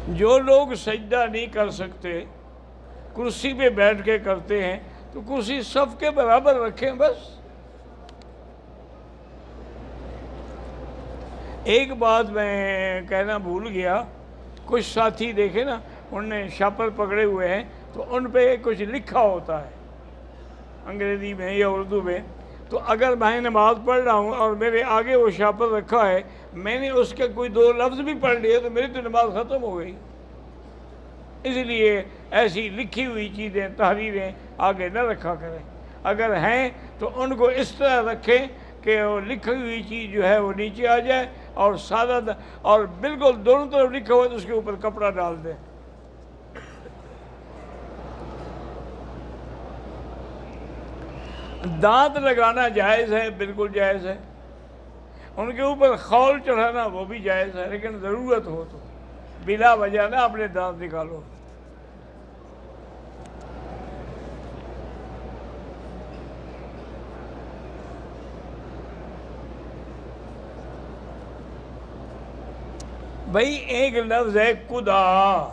جو لوگ سجدہ نہیں کر سکتے کرسی پہ بیٹھ کے کرتے ہیں تو کرسی صف کے برابر رکھیں بس۔ ایک بات میں کہنا بھول گیا، کچھ ساتھی دیکھے نا، انہوں نے شاپر پکڑے ہوئے ہیں تو ان پہ کچھ لکھا ہوتا ہے انگریزی میں یا اردو میں، تو اگر میں نماز پڑھ رہا ہوں اور میرے آگے وہ شاپر رکھا ہے، میں نے اس کے کوئی 2 لفظ بھی پڑھ لیے تو میری تو نماز ختم ہو گئی۔ اس لیے ایسی لکھی ہوئی چیزیں، تحریریں آگے نہ رکھا کریں، اگر ہیں تو ان کو اس طرح رکھیں کہ وہ لکھی ہوئی چیز جو ہے وہ نیچے آ جائے، اور سادہ اور بالکل دونوں طرف لکھا ہوا ہے تو اس کے اوپر کپڑا ڈال دیں۔ دانت لگانا جائز ہے، بالکل جائز ہے، ان کے اوپر خول چڑھانا وہ بھی جائز ہے، لیکن ضرورت ہو تو، بلا وجہ نہ اپنے دانت نکالو۔ بھائی ایک لفظ ہے خدا،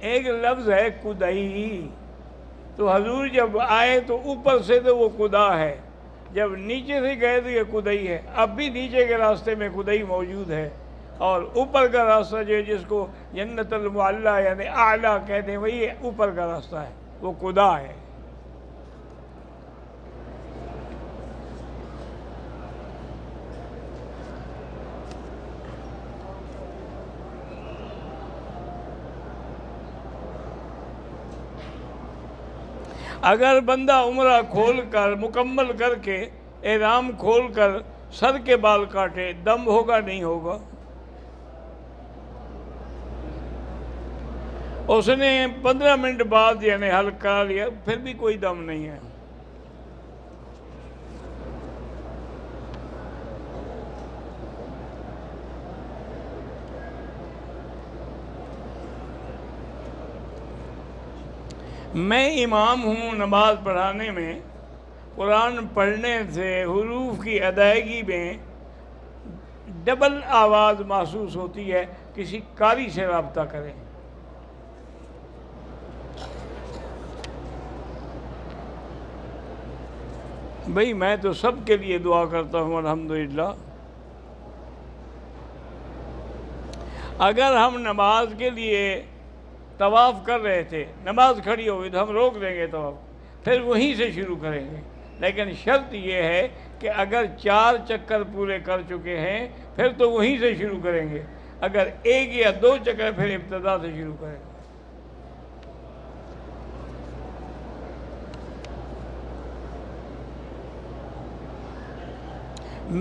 ایک لفظ ہے خدائی، تو حضور جب آئے تو اوپر سے تو وہ خدا ہے، جب نیچے سے گئے تو یہ خدائی ہے۔ اب بھی نیچے کے راستے میں خدائی موجود ہے، اور اوپر کا راستہ جو ہے جس کو جنت المعلیٰ یعنی اعلیٰ کہتے ہیں وہی اوپر کا راستہ ہے، وہ خدا ہے۔ اگر بندہ عمرہ کھول کر مکمل کر کے احرام کھول کر سر کے بال کاٹے، دم ہوگا نہیں ہوگا؟ اس نے 15 منٹ بعد یعنی حلق کرا لیا، پھر بھی کوئی دم نہیں ہے۔ میں امام ہوں نماز پڑھانے میں، قرآن پڑھنے سے حروف کی ادائیگی میں ڈبل آواز محسوس ہوتی ہے، کسی قاری سے رابطہ کریں۔ بھئی میں تو سب کے لیے دعا کرتا ہوں الحمدللہ۔ اگر ہم نماز کے لیے طواف کر رہے تھے، نماز کھڑی ہو گئی تو ہم روک دیں گے طواف، پھر وہیں سے شروع کریں گے، لیکن شرط یہ ہے کہ اگر 4 چکر پورے کر چکے ہیں پھر تو وہیں سے شروع کریں گے، اگر 1 یا 2 چکر پھر ابتدا سے شروع کریں گے۔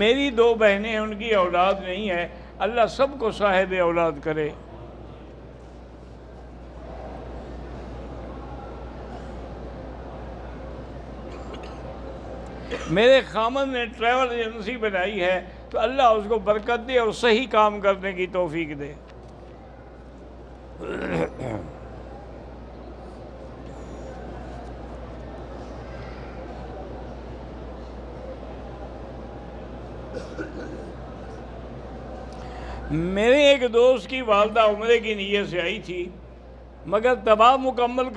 میری 2 بہنیں، ان کی اولاد نہیں ہے، اللہ سب کو صاحب اولاد کرے۔ میرے خامن نے ٹریول ایجنسی بنائی ہے تو اللہ اس کو برکت دے اور صحیح کام کرنے کی توفیق دے۔ میرے ایک دوست کی والدہ عمرے کی نیت سے آئی تھی، مگر طواف مکمل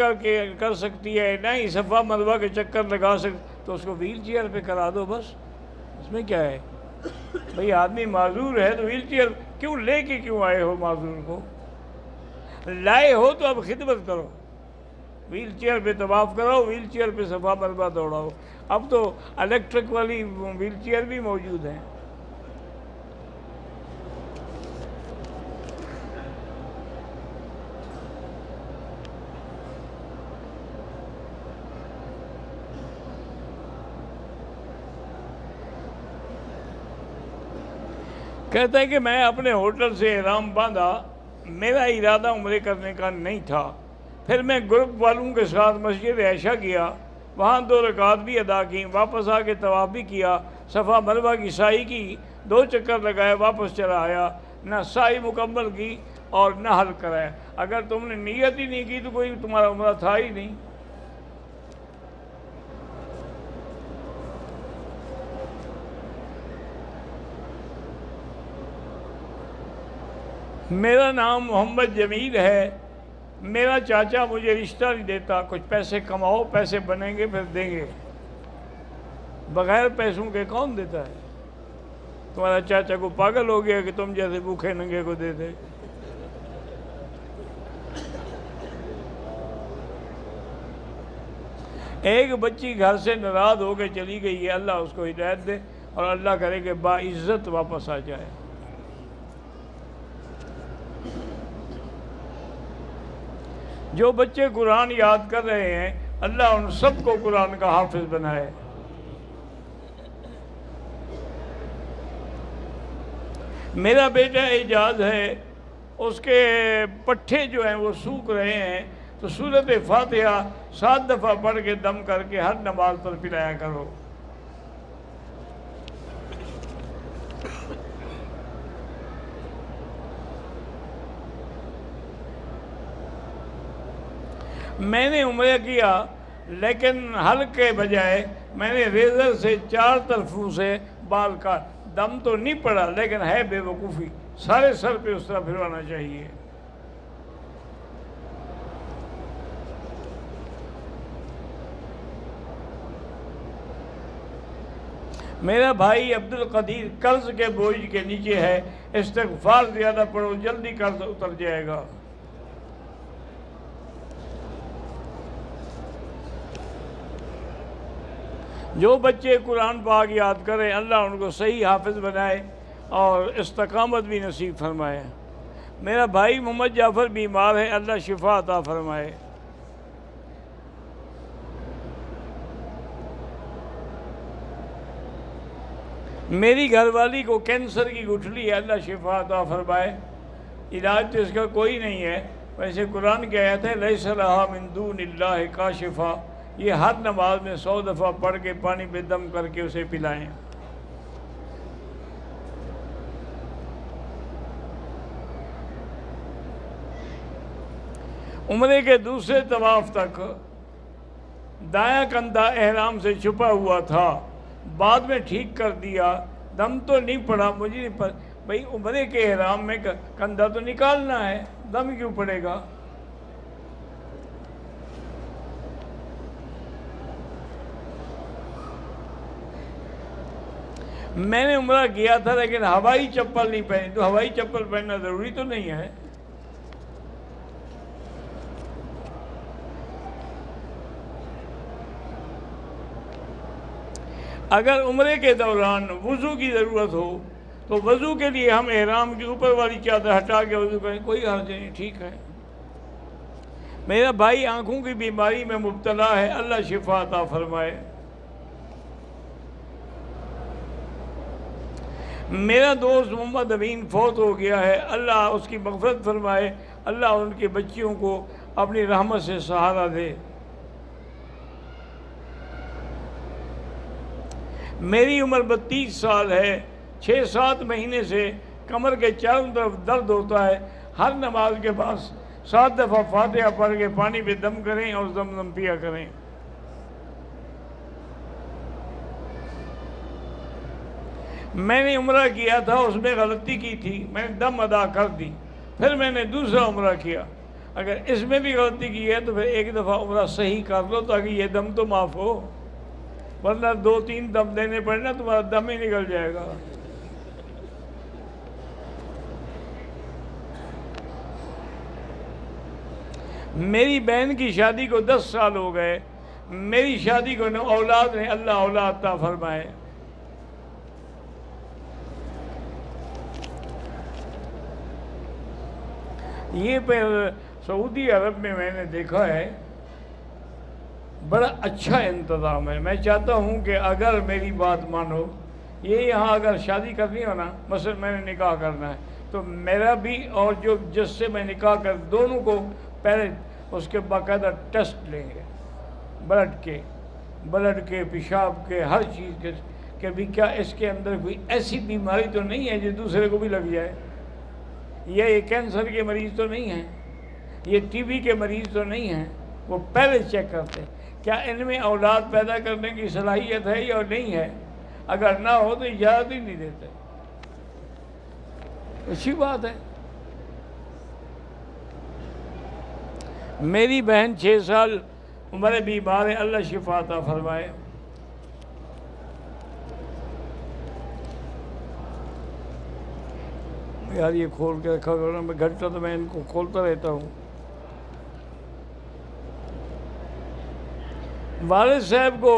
کر سکتی ہے نہ ہی صفا مروہ کے چکر لگا سکتی، تو اس کو ویل چیئر پہ کرا دو بس، اس میں کیا ہے؟ بھئی آدمی معذور ہے تو ویل چیئر کیوں لے کے کیوں آئے ہو؟ معذور کو لائے ہو تو اب خدمت کرو، ویل چیئر پہ طواف کراؤ، ویل چیئر پہ صفا مروہ دوڑاؤ۔ اب تو الیکٹرک والی ویل چیئر بھی موجود ہیں۔ کہتا ہے کہ میں اپنے ہوٹل سے احرام باندھا، میرا ارادہ عمرے کرنے کا نہیں تھا، پھر میں گروپ والوں کے ساتھ مسجد عائشہ گیا، وہاں 2 رکعت بھی ادا کی، واپس آ کے طواف بھی کیا، صفا مروہ کی سعی کی، 2 چکر لگائے، واپس چلا آیا، نہ سعی مکمل کی اور نہ حلق کرایا۔ اگر تم نے نیت ہی نہیں کی تو کوئی تمہارا عمرہ تھا ہی نہیں۔ میرا نام محمد جمیل ہے، میرا چاچا مجھے رشتہ نہیں دیتا، کچھ پیسے کماؤ، پیسے بنیں گے پھر دیں گے، بغیر پیسوں کے کون دیتا ہے؟ تمہارا چاچا کو پاگل ہو گیا کہ تم جیسے بھوکے ننگے کو دے دے؟ ایک بچی گھر سے ناراض ہو کے چلی گئی ہے، اللہ اس کو ہدایت دے اور اللہ کرے کہ باعزت واپس آ جائے۔ جو بچے قرآن یاد کر رہے ہیں، اللہ ان سب کو قرآن کا حافظ بنائے۔ میرا بیٹا اعجاز ہے، اس کے پٹھے جو ہیں وہ سوکھ رہے ہیں، تو سورۃ فاتحہ 7 دفعہ پڑھ کے دم کر کے ہر نماز پر پلایا کرو۔ میں نے عمرہ کیا، لیکن حلق کے بجائے میں نے ریزر سے 4 طرفوں سے بال کاٹ، دم تو نہیں پڑا لیکن ہے بے وقوفی، سارے سر پہ اس طرح پھروانا چاہیے۔ میرا بھائی عبد القدیر قرض کے بوجھ کے نیچے ہے، استغفار زیادہ پڑھو، جلدی قرض اتر جائے گا۔ جو بچے قرآن پاک یاد کریں، اللہ ان کو صحیح حافظ بنائے اور استقامت بھی نصیب فرمائے۔ میرا بھائی محمد جعفر بیمار ہے، اللہ شفا عطا فرمائے۔ میری گھر والی کو کینسر کی گٹھلی ہے، اللہ شفا عطا فرمائے۔ علاج تو اس کا کوئی نہیں ہے، ویسے قرآن کی آیت ہے لیس لہا من دون اللہ کاشفا، یہ ہر نماز میں 100 دفعہ پڑھ کے پانی پہ دم کر کے اسے پلائیں۔ عمرے کے دوسرے طواف تک دایاں کندھا احرام سے چھپا ہوا تھا، بعد میں ٹھیک کر دیا، دم تو نہیں پڑا، مجھے نہیں پڑا بھئی عمرے کے احرام میں کندھا تو نکالنا ہے، دم کیوں پڑے گا؟ میں نے عمرہ کیا تھا لیکن ہوائی چپل نہیں پہنی، تو ہوائی چپل پہننا ضروری تو نہیں ہے۔ اگر عمرے کے دوران وضو کی ضرورت ہو تو وضو کے لیے ہم احرام کی اوپر والی چادر ہٹا کے وضو کریں، کوئی حرج نہیں، ٹھیک ہے۔ میرا بھائی آنکھوں کی بیماری میں مبتلا ہے، اللہ شفا عطا فرمائے۔ میرا دوست محمد امین فوت ہو گیا ہے، اللہ اس کی مغفرت فرمائے، اللہ ان کی بچیوں کو اپنی رحمت سے سہارا دے۔ میری عمر 32 سال ہے، 6-7 مہینے سے کمر کے چاروں طرف درد ہوتا ہے، ہر نماز کے بعد 7 دفعہ فاتحہ پڑھ کے پانی پہ دم کریں اور زمزم پیا کریں۔ میں نے عمرہ کیا تھا، اس میں غلطی کی تھی، میں نے دم ادا کر دی، پھر میں نے دوسرا عمرہ کیا۔ اگر اس میں بھی غلطی کی ہے تو پھر ایک دفعہ عمرہ صحیح کر لو تاکہ یہ دم تو معاف ہو، ورنہ 2-3 دم دینے پڑنا تمہارا دم ہی نکل جائے گا۔ میری بہن کی شادی کو 10 سال ہو گئے، میری شادی کو اولاد نے، اللہ اولاد عطا فرمائے۔ یہ پھر سعودی عرب میں نے دیکھا ہے بڑا اچھا انتظام ہے۔ میں چاہتا ہوں کہ اگر میری بات مانو، یہ یہاں اگر شادی کرنی ہو نا، مثلا میں نے نکاح کرنا ہے تو میرا بھی اور جو جس سے میں نکاح کر، دونوں کو پہلے اس کے باقاعدہ ٹیسٹ لیں گے، بلڈ کے پیشاب کے ہر چیز کے، کہ بھی کیا اس کے اندر کوئی ایسی بیماری تو نہیں ہے جو دوسرے کو بھی لگ جائے، یہ کینسر کے مریض تو نہیں ہیں، یہ ٹی بی کے مریض تو نہیں ہیں، وہ پہلے چیک کرتے ہیں کیا ان میں اولاد پیدا کرنے کی صلاحیت ہے یا نہیں ہے، اگر نہ ہو تو اجازت ہی نہیں دیتے۔ اچھی بات ہے۔ میری بہن 6 سال عمر بیمار ہے، اللہ شفا عطا فرمائے۔ یار یہ کھول کے رکھا کرو نا، میں گھنٹہ تو میں ان کو کھولتا رہتا ہوں۔ والد صاحب کو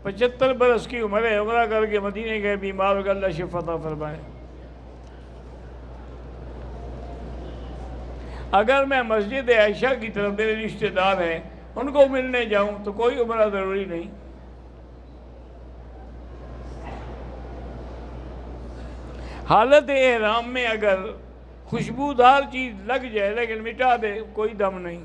75 برس کی عمر ہے، عمرہ کر کے مدینے گئے، بیمار ہو گئے، اللہ شفا عطا فرمائے۔ اگر میں مسجد عائشہ کی طرف میرے رشتہ دار ہیں ان کو ملنے جاؤں تو کوئی عمرہ ضروری نہیں۔ حالت احرام میں اگر خوشبودار چیز لگ جائے لیکن مٹا دے، کوئی دم نہیں۔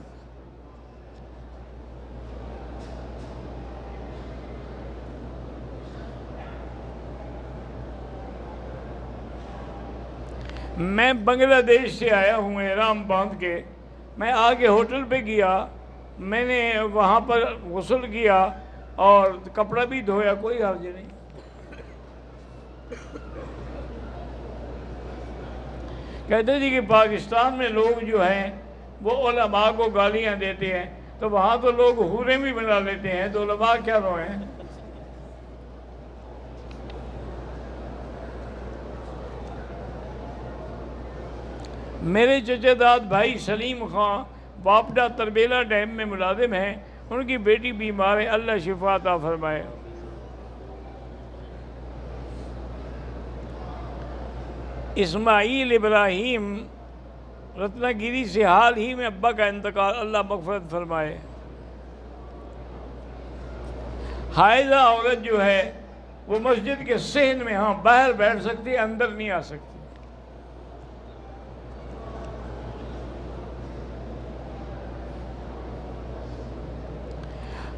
میں بنگلہ دیش سے آیا ہوں احرام باندھ کے، میں آگے ہوٹل پہ گیا، میں نے وہاں پر غسل کیا اور کپڑا بھی دھویا، کوئی حرج نہیں۔ کہتے جی کہ پاکستان میں لوگ جو ہیں وہ علماء کو گالیاں دیتے ہیں، تو وہاں تو لوگ حوریں بھی بنا لیتے ہیں، تو علماء کیا روئیں؟ میرے چچا داد بھائی سلیم خان واپڈا تربیلا ڈیم میں ملازم ہیں، ان کی بیٹی بیمار ہے، اللہ شفا عطا فرمائے۔ اسماعیل ابراہیم رتنا گیری سے حال ہی میں ابا کا انتقال، اللہ مغفرت فرمائے۔ حائضہ عورت جو ہے وہ مسجد کے صحن میں ہاں باہر بیٹھ سکتی ہے، اندر نہیں آ سکتی۔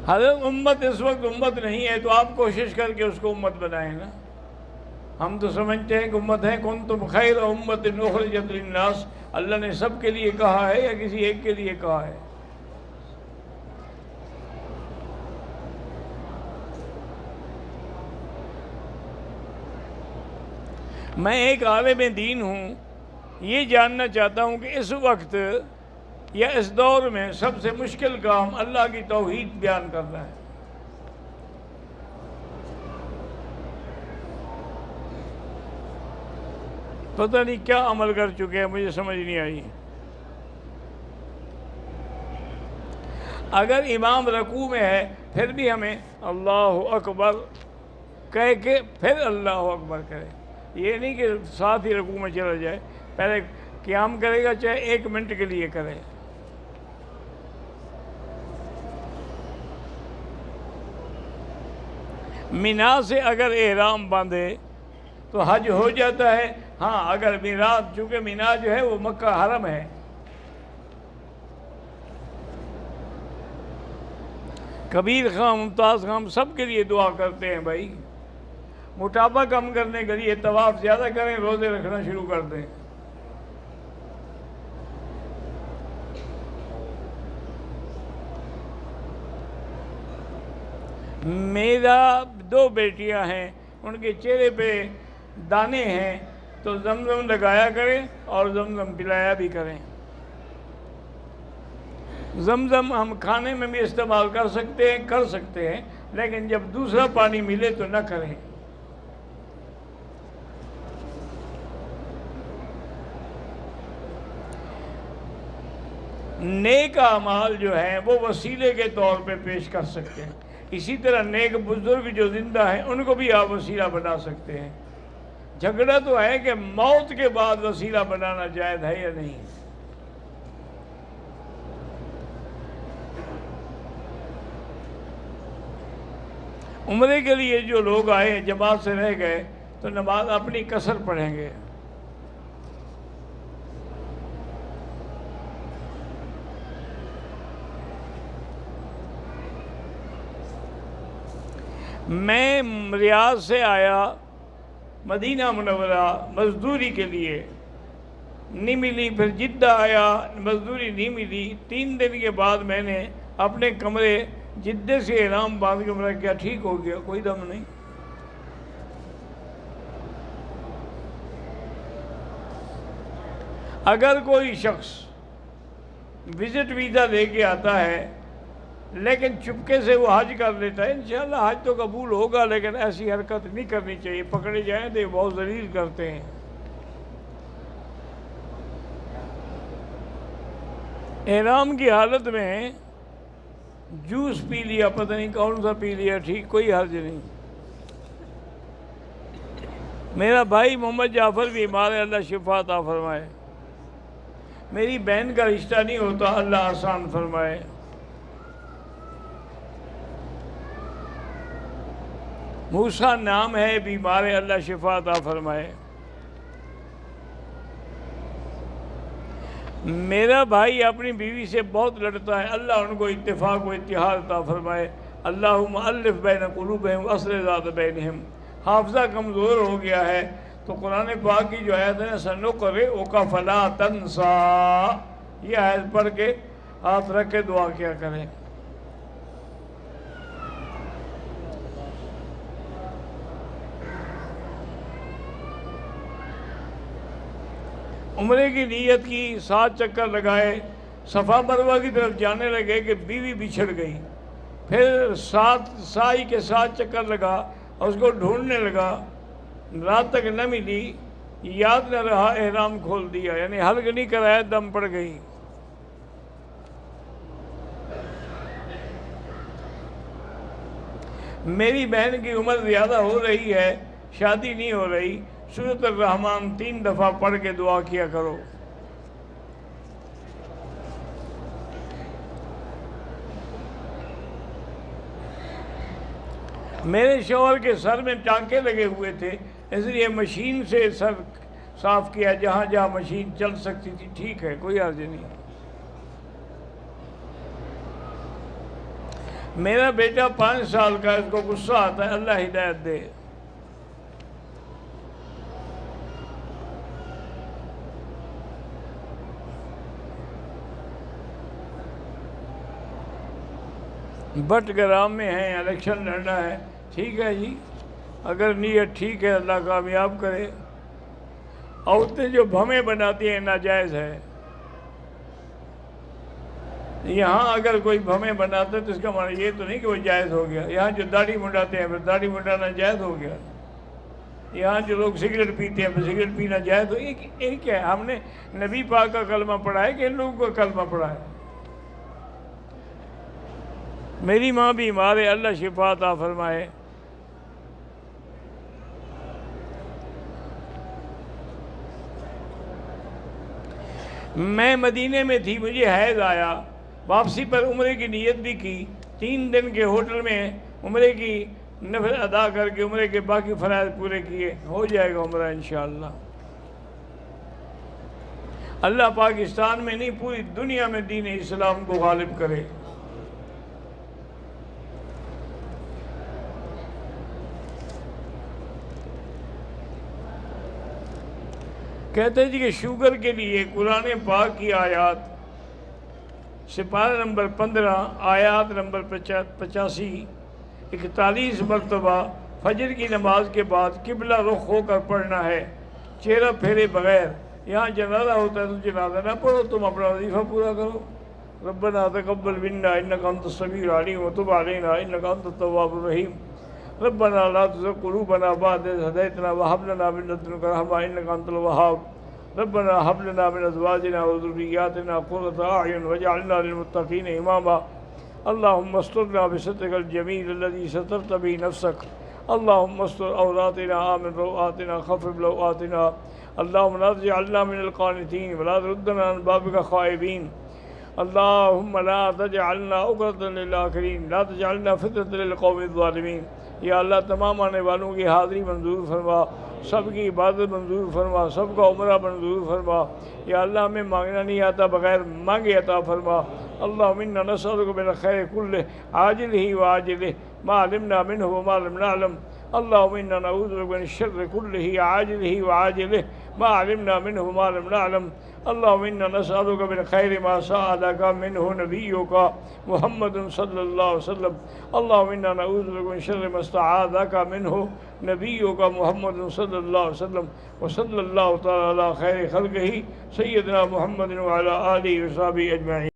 حضرت امت اس وقت امت نہیں ہے تو آپ کوشش کر کے اس کو امت بنائیں نا۔ ہم تو سمجھتے ہیں کہ امت ہے، کنتم خیر امت اخرجت للناس، اللہ نے سب کے لیے کہا ہے یا کسی ایک کے لیے کہا ہے؟ میں ایک عالم دین ہوں، یہ جاننا چاہتا ہوں کہ اس وقت یا اس دور میں سب سے مشکل کام اللہ کی توحید بیان کرنا ہے۔ پتہ نہیں کیا عمل کر چکے ہیں، مجھے سمجھ نہیں آئی۔ اگر امام رکوع میں ہے پھر بھی ہمیں اللہ اکبر کہہ کے پھر اللہ اکبر کرے، یہ نہیں کہ ساتھ ہی رکوع میں چلا جائے، پہلے قیام کرے گا چاہے 1 منٹ کے لیے کرے۔ مینا سے اگر احرام باندھے تو حج ہو جاتا ہے، ہاں اگر میرات، چونکہ مینا جو ہے وہ مکہ حرم ہے۔ کبیر خان، ممتاز خان سب کے لیے دعا کرتے ہیں بھائی، موٹاپا کم کرنے کے لیے طواف زیادہ کریں، روزے رکھنا شروع کر دیں۔ میرا 2 بیٹیاں ہیں، ان کے چہرے پہ دانے ہیں تو زمزم لگایا کریں اور زمزم پلایا بھی کریں۔ زمزم ہم کھانے میں بھی استعمال کر سکتے ہیں لیکن جب دوسرا پانی ملے تو نہ کریں۔ نیک اعمال جو ہیں وہ وسیلے کے طور پہ پیش کر سکتے ہیں، اسی طرح نیک بزرگ جو زندہ ہیں ان کو بھی آپ وسیلہ بنا سکتے ہیں۔ جھگڑا تو ہے کہ موت کے بعد وسیلہ بنانا جائز ہے یا نہیں۔ عمرے کے لیے جو لوگ آئے جماعت سے رہ گئے تو نماز اپنی قصر پڑھیں گے۔ میں ریاض سے آیا مدینہ منورہ مزدوری کے لیے، نہیں ملی، پھر جدہ آیا، مزدوری نہیں ملی، 3 دن کے بعد میں نے اپنے کمرے جدہ سے احرام باندھ کے عمرہ کیا، ٹھیک ہو گیا، کوئی دم نہیں۔ اگر کوئی شخص وزٹ ویزا لے کے آتا ہے لیکن چپکے سے وہ حج کر لیتا ہے، انشاءاللہ حج تو قبول ہوگا، لیکن ایسی حرکت نہیں کرنی چاہیے، پکڑے جائیں تو یہ بہت ذلیل کرتے ہیں۔ احرام کی حالت میں جوس پی لیا، پتہ نہیں کون سا پی لیا، ٹھیک، کوئی حرج نہیں۔ میرا بھائی محمد جعفر بیمار ہے، اللہ شفا عطا فرمائے۔ میری بہن کا رشتہ نہیں ہوتا، اللہ آسان فرمائے۔ موسیٰ نام ہے، بیمار ہے، اللہ شفا عطا فرمائے۔ میرا بھائی اپنی بیوی سے بہت لڑتا ہے، اللہ ان کو اتفاق و اتحاد عطا فرمائے۔ اللہم الف بین قلوبہم واصلح ذات بینہم۔ حافظہ کمزور ہو گیا ہے تو قرآن پاک کی جو آیت ہے سنقرئک فلا تنسیٰ، یہ آیت پڑھ کے ہاتھ رکھ کے دعا کیا کریں۔ عمرے کی نیت کی، 7 چکر لگائے، صفا مروہ کی طرف جانے لگے کہ بیوی بچھڑ گئی، پھر 7 سائی کے 7 چکر لگا اور اس کو ڈھونڈنے لگا، رات تک نہ ملی، یاد نہ رہا، احرام کھول دیا، یعنی حلق نہیں کرایا، دم پڑ گئی۔ میری بہن کی عمر زیادہ ہو رہی ہے، شادی نہیں ہو رہی، سورۃ الرحمن 3 دفعہ پڑھ کے دعا کیا کرو۔ میرے شوہر کے سر میں ٹانکے لگے ہوئے تھے، اس لیے مشین سے سر صاف کیا، جہاں جہاں مشین چل سکتی تھی، ٹھیک ہے، کوئی حرج نہیں۔ میرا بیٹا 5 سال کا، اس کو غصہ آتا ہے، اللہ ہدایت دے۔ بٹ گرام میں ہیں، الیکشن لڑنا ہے، ٹھیک ہے جی، اگر نیت ٹھیک ہے اللہ کامیاب کرے۔ عورتیں جو بھمیں بناتی ہیں ناجائز ہے، یہاں اگر کوئی بھمیں بناتا ہے تو اس کا معنی یہ تو نہیں کہ وہ جائز ہو گیا۔ یہاں جو داڑھی منڈاتے ہیں پھر داڑھی منڈانا جائز ہو گیا، یہاں جو لوگ سگریٹ پیتے ہیں پھر سگریٹ پینا جائز ہو، یہ کیا ہے؟ ہم نے نبی پاک کا کلمہ پڑھا ہے کہ ان لوگوں کا کلمہ پڑھا ہے؟ میری ماں بیمار ہے، اللہ شفا عطا فرمائے۔ میں مدینے میں تھی، مجھے حیض آیا، واپسی پر عمرے کی نیت بھی کی، 3 دن کے ہوٹل میں عمرے کی نفل ادا کر کے عمرے کے باقی فرائض پورے کیے، ہو جائے گا عمرہ انشاءاللہ۔ اللہ پاکستان میں نہیں پوری دنیا میں دین اسلام کو غالب کرے۔ کہتے ہیں جی کہ شوگر کے لیے قرآن پاک کی آیات، سپارہ نمبر 15 آیات نمبر 85 41 مرتبہ فجر کی نماز کے بعد قبلہ رخ ہو کر پڑھنا ہے، چہرہ پھیرے بغیر۔ یہاں جنازہ ہوتا ہے تو جنازہ نہ پڑھو، تم اپنا وظیفہ پورا کرو۔ ربنا تقبل منا انک انت السمیع العلیم وتب علینا انک انت التواب الرحیم۔ ربنا لا تزغ قلوبنا بعد إذ هديتنا وهب لنا من لدنك رحمة إنك أنت الوهاب۔ ربنا هب لنا من أزواجنا وذرياتنا قرة أعين واجعلنا للمتقين إماما۔ اللهم استرنا بسترك الجميل الذي سترت به نفسك۔ اللهم استر عوراتنا آمن روآتنا خفف لوآتنا۔ اللهم لا تجعلنا من القانتين ولا تردنا عن بابك خائبين۔ اللهم لا تجعلنا عقدة للآخرين لا تجعلنا فتنة للقوم الظالمين۔ یا اللہ تمام آنے والوں کی حاضری منظور فرما، سب کی عبادت منظور فرما، سب کا عمرہ منظور فرما۔ یا اللہ ہمیں مانگنا نہیں آتا، بغیر مانگے عطا فرما۔ اللہم انا نسألک من الخیر کلہ عاجلہ وآجلہ ما علمنا منہ وما لم نعلم۔ اللہم انا نعوذ بک من الشر کلہ عاجلہ وآجلہ ما علمنا منہ وما لم نعلم۔ اللہم انا نسألک من خیر ما سألک منہ نبیک محمد صلی اللہ علیہ وسلم۔ اللہم انا نعوذ بک من شر ما استعاذک منہ نبیک محمد صلی اللہ علیہ وسلم۔ وصلی اللہ تعالی علی خیر خلقہ سیدنا محمد وعلی آلہ وصحبہ اجمعین۔